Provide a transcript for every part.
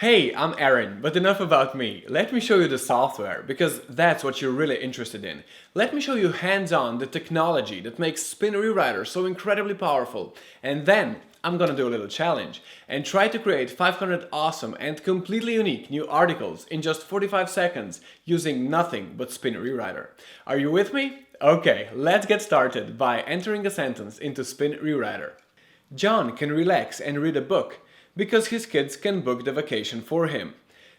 Hey, I'm Aaron, but enough about me. Let me show you the software, because that's what you're really interested in. Let me show you hands-on the technology that makes Spin Rewriter so incredibly powerful. And then I'm gonna do a little challenge and try to create 500 awesome and completely unique new articles in just 45 seconds using nothing but Spin Rewriter. Are you with me? Okay, let's get started by entering a sentence into Spin Rewriter. John can relax and read a book because his kids can book the vacation for him.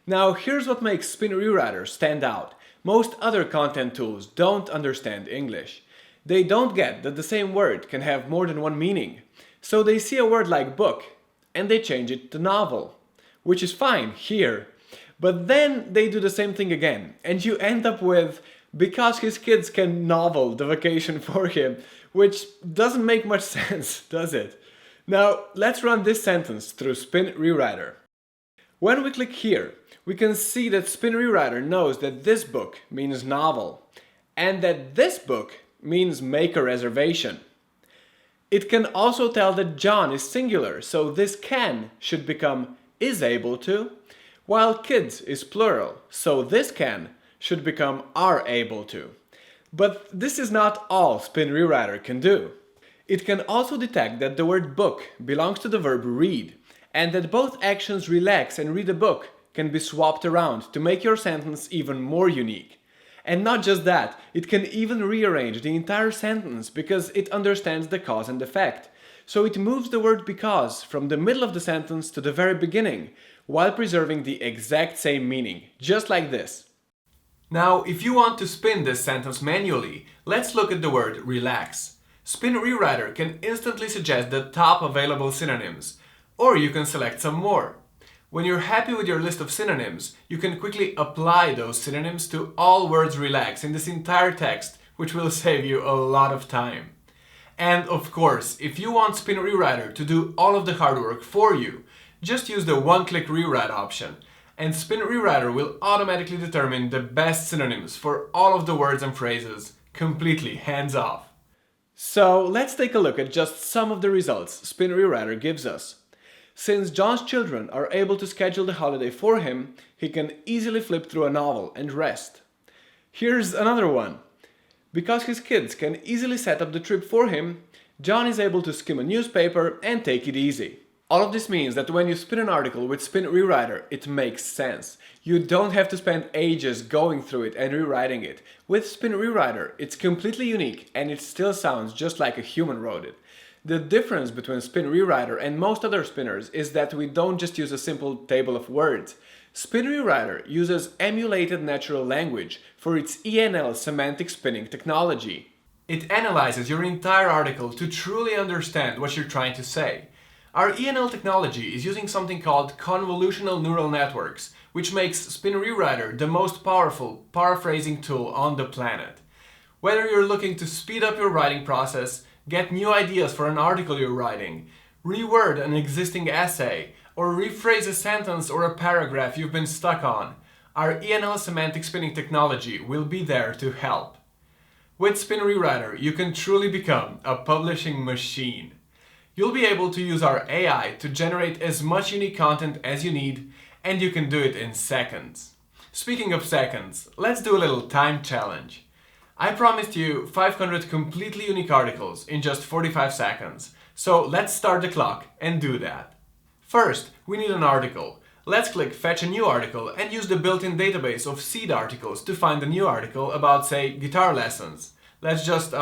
Now here's what makes Spin Rewriter stand out. Most other content tools don't understand English. They don't get that the same word can have more than one meaning. So they see a word like book and they change it to novel, which is fine here. But then they do the same thing again and you end up with because his kids can novel the vacation for him, which doesn't make much sense, does it? Now, let's run this sentence through Spin Rewriter. When we click here, we can see that Spin Rewriter knows that this book means novel, and that this book means make a reservation. It can also tell that John is singular, so this can should become is able to, while kids is plural, so this can should become are able to. But this is not all Spin Rewriter can do. It can also detect that the word book belongs to the verb read, and that both actions relax and read a book can be swapped around to make your sentence even more unique. And not just that, it can even rearrange the entire sentence because it understands the cause and effect. So it moves the word because from the middle of the sentence to the very beginning, while preserving the exact same meaning, just like this. Now, if you want to spin this sentence manually, let's look at the word relax. Spin Rewriter can instantly suggest the top available synonyms, or you can select some more. When you're happy with your list of synonyms, you can quickly apply those synonyms to all words relax in this entire text, which will save you a lot of time. And of course, if you want Spin Rewriter to do all of the hard work for you, just use the one-click rewrite option, and Spin Rewriter will automatically determine the best synonyms for all of the words and phrases, completely hands-off. So let's take a look at just some of the results Spin Rewriter gives us. Since John's children are able to schedule the holiday for him, he can easily flip through a novel and rest. Here's another one. Because his kids can easily set up the trip for him, John is able to skim a newspaper and take it easy. All of this means that when you spin an article with Spin Rewriter, it makes sense. You don't have to spend ages going through it and rewriting it. With Spin Rewriter, it's completely unique and it still sounds just like a human wrote it. The difference between Spin Rewriter and most other spinners is that we don't just use a simple table of words. Spin Rewriter uses emulated natural language for its ENL Semantic Spinning technology. It analyzes your entire article to truly understand what you're trying to say. Our ENL technology is using something called convolutional neural networks, which makes Spin Rewriter the most powerful paraphrasing tool on the planet. Whether you're looking to speed up your writing process, get new ideas for an article you're writing, reword an existing essay, or rephrase a sentence or a paragraph you've been stuck on, our ENL Semantic Spinning technology will be there to help. With Spin Rewriter, you can truly become a publishing machine. You'll be able to use our AI to generate as much unique content as you need, and you can do it in seconds. Speaking of seconds, let's do a little time challenge. I promised you 500 completely unique articles in just 45 seconds, so let's start the clock and do that. First, we need an article. Let's click Fetch a new article and use the built-in database of seed articles to find a new article about, say, guitar lessons. Let's just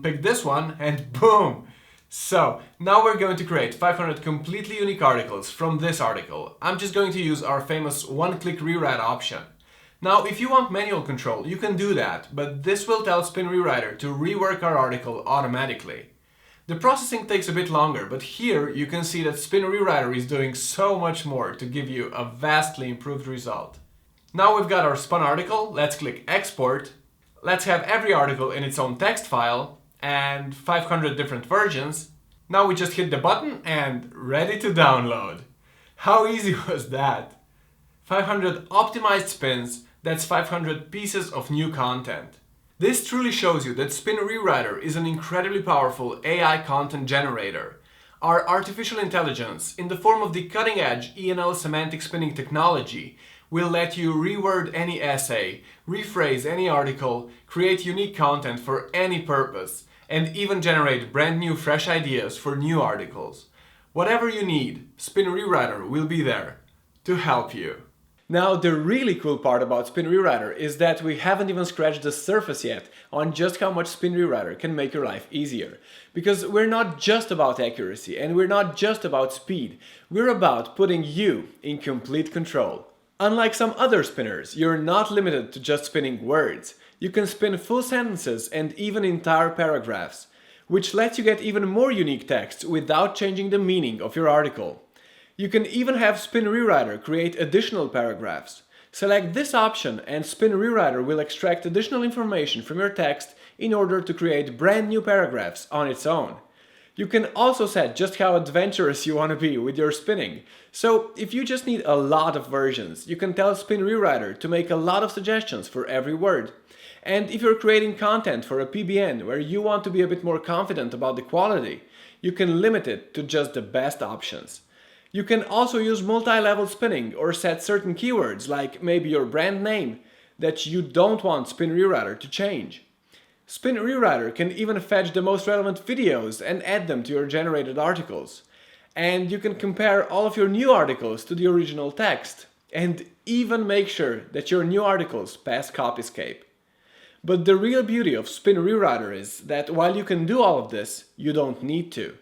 pick this one and boom! So, now we're going to create 500 completely unique articles from this article. I'm just going to use our famous one-click rewrite option. Now, if you want manual control, you can do that, but this will tell Spin Rewriter to rework our article automatically. The processing takes a bit longer, but here you can see that Spin Rewriter is doing so much more to give you a vastly improved result. Now we've got our spun article, let's click Export. Let's have every article in its own text file, and 500 different versions. Now we just hit the button and ready to download. How easy was that? 500 optimized spins, that's 500 pieces of new content. This truly shows you that Spin Rewriter is an incredibly powerful AI content generator. Our artificial intelligence, in the form of the cutting-edge ENL Semantic Spinning technology, will let you reword any essay, rephrase any article, create unique content for any purpose, and even generate brand new fresh ideas for new articles. Whatever you need, Spin Rewriter will be there to help you. Now, the really cool part about Spin Rewriter is that we haven't even scratched the surface yet on just how much Spin Rewriter can make your life easier. Because we're not just about accuracy and we're not just about speed, we're about putting you in complete control. Unlike some other spinners, you're not limited to just spinning words. You can spin full sentences and even entire paragraphs, which lets you get even more unique text without changing the meaning of your article. You can even have Spin Rewriter create additional paragraphs. Select this option and Spin Rewriter will extract additional information from your text in order to create brand new paragraphs on its own. You can also set just how adventurous you want to be with your spinning. So if you just need a lot of versions, you can tell Spin Rewriter to make a lot of suggestions for every word. And if you're creating content for a PBN where you want to be a bit more confident about the quality, you can limit it to just the best options. You can also use multi-level spinning or set certain keywords, like maybe your brand name, that you don't want Spin Rewriter to change. Spin Rewriter can even fetch the most relevant videos and add them to your generated articles. And you can compare all of your new articles to the original text, and even make sure that your new articles pass Copyscape. But the real beauty of Spin Rewriter is that while you can do all of this, you don't need to.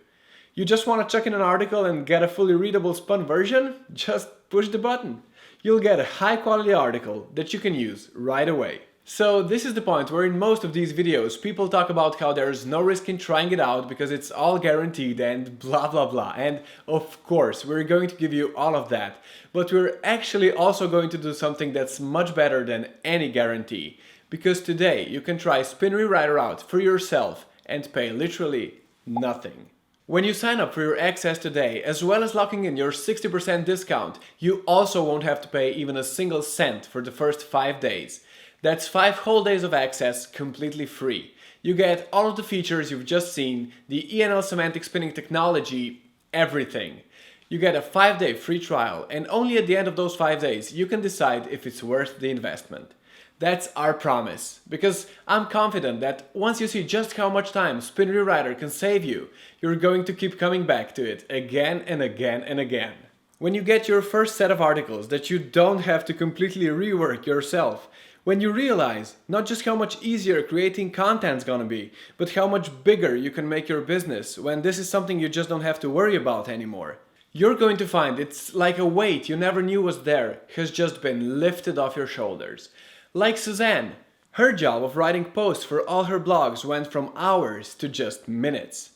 You just want to chuck in an article and get a fully readable spun version? Just push the button. You'll get a high quality article that you can use right away. So this is the point where in most of these videos people talk about how there's no risk in trying it out because it's all guaranteed and blah blah blah. And of course we're going to give you all of that, but we're actually also going to do something that's much better than any guarantee. Because today you can try Spin Rewriter out for yourself and pay literally nothing. When you sign up for your access today, as well as locking in your 60% discount, you also won't have to pay even a single cent for the first 5 days. That's 5 whole days of access completely free. You get all of the features you've just seen, the ENL Semantic Spinning technology, everything. You get a 5-day free trial, and only at the end of those 5 days you can decide if it's worth the investment. That's our promise, because I'm confident that once you see just how much time Spin Rewriter can save you, you're going to keep coming back to it again and again and again. When you get your first set of articles that you don't have to completely rework yourself, when you realize not just how much easier creating content's gonna be, but how much bigger you can make your business when this is something you just don't have to worry about anymore, you're going to find it's like a weight you never knew was there has just been lifted off your shoulders. Like Suzanne, her job of writing posts for all her blogs went from hours to just minutes.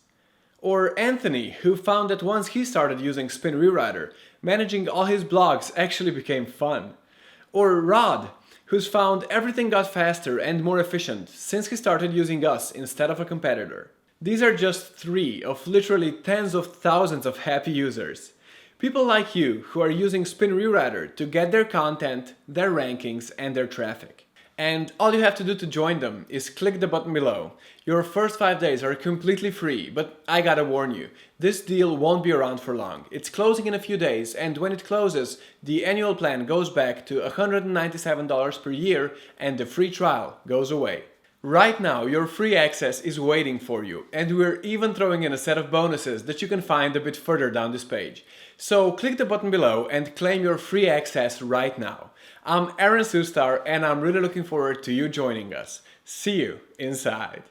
Or Anthony, who found that once he started using Spin Rewriter, managing all his blogs actually became fun. Or Rod, who's found everything got faster and more efficient since he started using us instead of a competitor. These are just 3 of literally tens of thousands of happy users. People like you who are using Spin Rewriter to get their content, their rankings, and their traffic. And all you have to do to join them is click the button below. Your first 5 days are completely free, but I gotta warn you, this deal won't be around for long. It's closing in a few days, and when it closes, the annual plan goes back to $197 per year and the free trial goes away. Right now, your free access is waiting for you, and we're even throwing in a set of bonuses that you can find a bit further down this page. So click the button below and claim your free access right now. I'm Aaron Sustar, and I'm really looking forward to you joining us. See you inside.